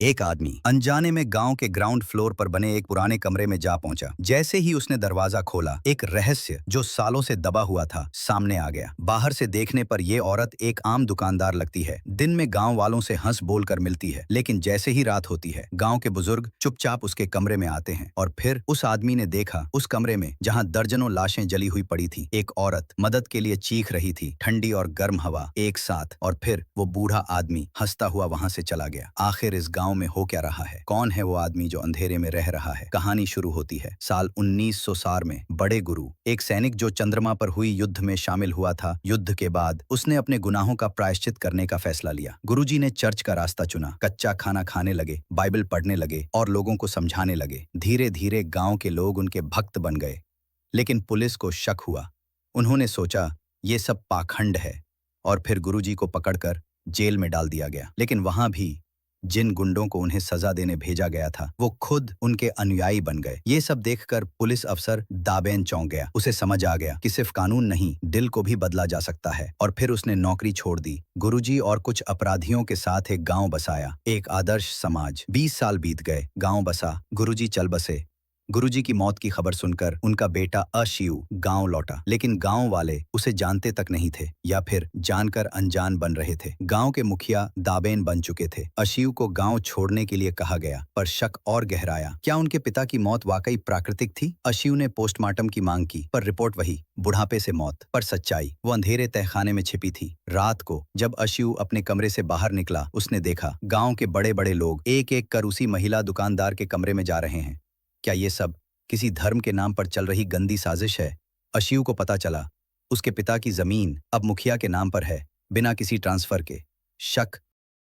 एक आदमी अनजाने में गांव के ग्राउंड फ्लोर पर बने एक पुराने कमरे में जा पहुंचा। जैसे ही उसने दरवाजा खोला, एक रहस्य जो सालों से दबा हुआ था सामने आ गया। बाहर से देखने पर यह औरत एक आम दुकानदार लगती है। दिन में गांव वालों से हंस बोल कर मिलती है, लेकिन जैसे ही रात होती है, गांव के बुजुर्ग चुपचाप उसके कमरे में आते हैं। और फिर उस आदमी ने देखा, उस कमरे में जहां दर्जनों लाशें जली हुई पड़ी थी, एक औरत मदद के लिए चीख रही थी। ठंडी और गर्म हवा एक साथ, और फिर वो बूढ़ा आदमी हंसता हुआ वहां से चला गया। आखिर इस गांव में हो क्या रहा है? कौन है वो आदमी जो अंधेरे में रह रहा है? कहानी शुरू होती है साल 1900 में। बड़े गुरु, एक सैनिक जो चंद्रमा पर हुई युद्ध में शामिल हुआ था। युद्ध के बाद उसने अपने गुनाहों का प्रायश्चित करने का फैसला लिया। गुरुजी ने चर्च का रास्ता चुना, कच्चा खाना खाने लगे, बाइबल पढ़ने लगे और लोगों को समझाने लगे। धीरे धीरे गांव के लोग उनके भक्त बन गए। लेकिन पुलिस को शक हुआ। उन्होंने सोचा ये सब पाखंड है, और फिर गुरुजी को पकड़कर जेल में डाल दिया गया। लेकिन वहां भी जिन गुंडों को उन्हें सजा देने भेजा गया था, वो खुद उनके अनुयायी बन गए। ये सब देखकर पुलिस अफसर दाबेन चौंक गया। उसे समझ आ गया कि सिर्फ कानून नहीं, दिल को भी बदला जा सकता है। और फिर उसने नौकरी छोड़ दी, गुरुजी और कुछ अपराधियों के साथ एक गांव बसाया, एक आदर्श समाज। 20 साल बीत गए, गांव बसा, गुरुजी चल बसे। गुरुजी की मौत की खबर सुनकर उनका बेटा अशिव गांव लौटा, लेकिन गांव वाले उसे जानते तक नहीं थे, या फिर जानकर अनजान बन रहे थे। गांव के मुखिया दाबेन बन चुके थे। अशिव को गांव छोड़ने के लिए कहा गया, पर शक और गहराया। क्या उनके पिता की मौत वाकई प्राकृतिक थी? अशिव ने पोस्टमार्टम की मांग की, पर रिपोर्ट वही, बुढ़ापे से मौत। पर सच्चाई वो अंधेरे तहखाने में छिपी थी। रात को जब अशिव अपने कमरे से बाहर निकला, उसने देखा गांव के बड़े बड़े लोग एक एक कर उसी महिला दुकानदार के कमरे में जा रहे हैं। क्या ये सब किसी धर्म के नाम पर चल रही गंदी साजिश है? अशिव को पता चला उसके पिता की जमीन अब मुखिया के नाम पर है, बिना किसी ट्रांसफर के। शक